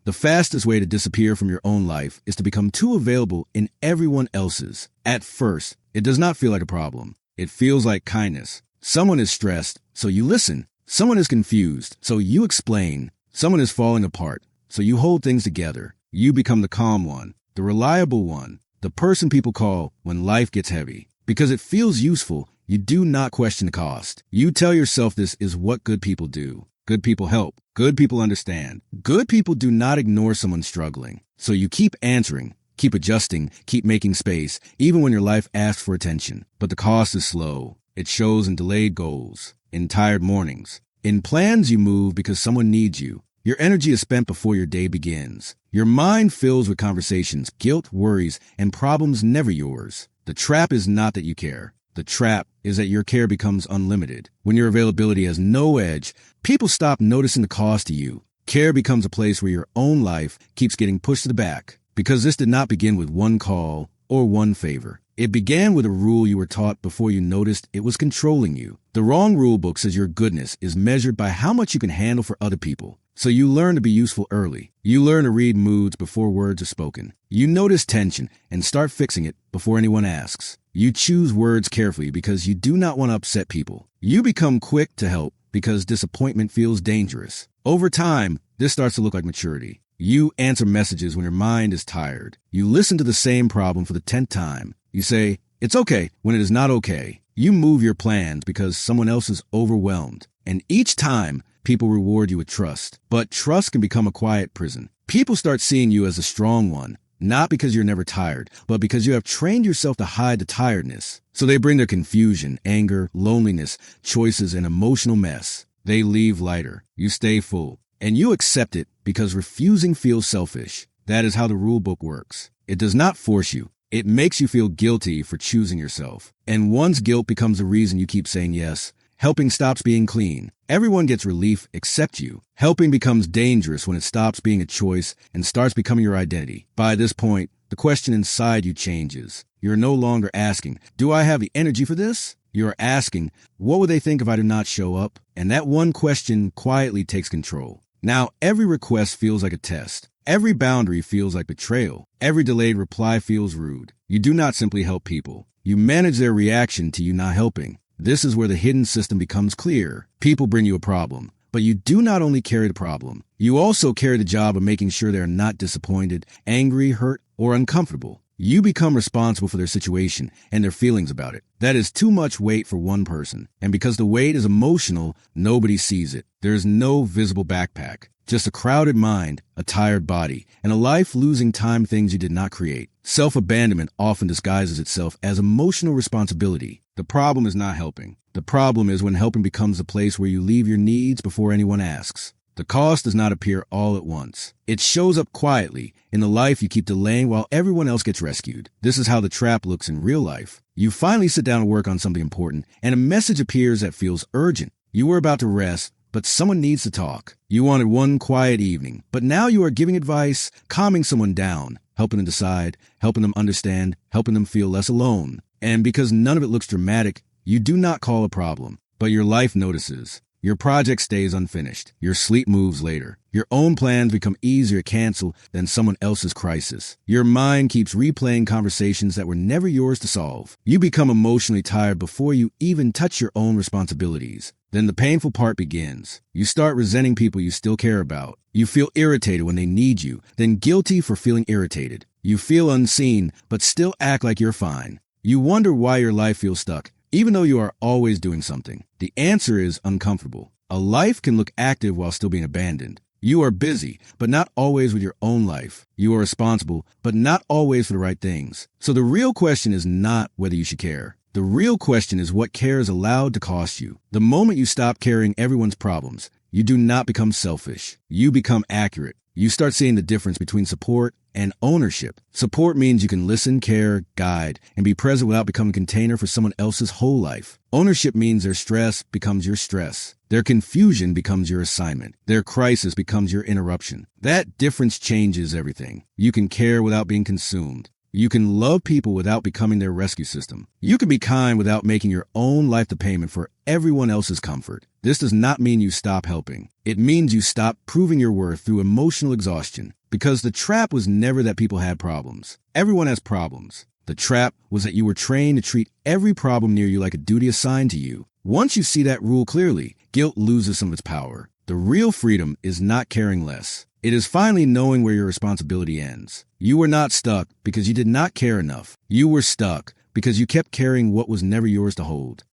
The fastest way to disappear from your own life is to become too available in everyone else's. At first, it does not feel like a problem. It feels like kindness. Someone is stressed, so you listen. Someone is confused, so you explain. Someone is falling apart, so you hold things together. You become the calm one, the reliable one, the person people call when life gets heavy. Because it feels useful, you do not question the cost. You tell yourself this is what good people do. Good people help. Good people understand. Good people do not ignore someone struggling. So you keep answering, keep adjusting, keep making space, even when your life asks for attention. But the cost is slow. It shows in delayed goals, in tired mornings. In plans you move because someone needs you. Your energy is spent before your day begins. Your mind fills with conversations, guilt, worries, and problems never yours. The trap is not that you care. The trap is that your care becomes unlimited. When your availability has no edge, people stop noticing the cost to you. Care becomes a place where your own life keeps getting pushed to the back. Because this did not begin with one call or one favor. It began with a rule you were taught before you noticed it was controlling you. The wrong rule book says your goodness is measured by how much you can handle for other people. So you learn to be useful early. You learn to read moods before words are spoken. You notice tension and start fixing it before anyone asks. You choose words carefully because you do not want to upset people. You become quick to help because disappointment feels dangerous. Over time, this starts to look like maturity. You answer messages when your mind is tired. You listen to the same problem for the 10th time. You say, it's okay when it is not okay. You move your plans because someone else is overwhelmed. And each time, people reward you with trust. But trust can become a quiet prison. People start seeing you as a strong one, not because you're never tired, but because you have trained yourself to hide the tiredness. So they bring their confusion, anger, loneliness, choices, and emotional mess. They leave lighter. You stay full. And you accept it because refusing feels selfish. That is how the rule book works. It does not force you. It makes you feel guilty for choosing yourself. And once guilt becomes the reason you keep saying yes, helping stops being clean. Everyone gets relief except you. Helping becomes dangerous when it stops being a choice and starts becoming your identity. By this point, the question inside you changes. You're no longer asking, do I have the energy for this? You're asking, what would they think if I did not show up? And that one question quietly takes control. Now, every request feels like a test. Every boundary feels like betrayal. Every delayed reply feels rude. You do not simply help people. You manage their reaction to you not helping. This is where the hidden system becomes clear. People bring you a problem, but you do not only carry the problem. You also carry the job of making sure they are not disappointed, angry, hurt, or uncomfortable. You become responsible for their situation and their feelings about it. That is too much weight for one person. And because the weight is emotional, nobody sees it. There is no visible backpack. Just a crowded mind, a tired body, and a life losing time things you did not create. Self-abandonment often disguises itself as emotional responsibility. The problem is not helping. The problem is when helping becomes a place where you leave your needs before anyone asks. The cost does not appear all at once. It shows up quietly in the life you keep delaying while everyone else gets rescued. This is how the trap looks in real life. You finally sit down to work on something important, and a message appears that feels urgent. You were about to rest, but someone needs to talk. You wanted one quiet evening, but now you are giving advice, calming someone down, helping them decide, helping them understand, helping them feel less alone. And because none of it looks dramatic, you do not call a problem, but your life notices. Your project stays unfinished. Your sleep moves later. Your own plans become easier to cancel than someone else's crisis. Your mind keeps replaying conversations that were never yours to solve. You become emotionally tired before you even touch your own responsibilities. Then the painful part begins. You start resenting people you still care about. You feel irritated when they need you, then guilty for feeling irritated. You feel unseen, but still act like you're fine. You wonder why your life feels stuck, even though you are always doing something. The answer is uncomfortable. A life can look active while still being abandoned. You are busy, but not always with your own life. You are responsible, but not always for the right things. So the real question is not whether you should care. The real question is what care is allowed to cost you. The moment you stop carrying everyone's problems, you do not become selfish. You become accurate. You start seeing the difference between support and ownership. Support means you can listen, care, guide, and be present without becoming a container for someone else's whole life. Ownership means their stress becomes your stress. Their confusion becomes your assignment. Their crisis becomes your interruption. That difference changes everything. You can care without being consumed. You can love people without becoming their rescue system. You can be kind without making your own life the payment for everyone else's comfort. This does not mean you stop helping. It means you stop proving your worth through emotional exhaustion. Because the trap was never that people had problems. Everyone has problems. The trap was that you were trained to treat every problem near you like a duty assigned to you. Once you see that rule clearly, guilt loses some of its power. The real freedom is not caring less. It is finally knowing where your responsibility ends. You were not stuck because you did not care enough. You were stuck because you kept carrying what was never yours to hold.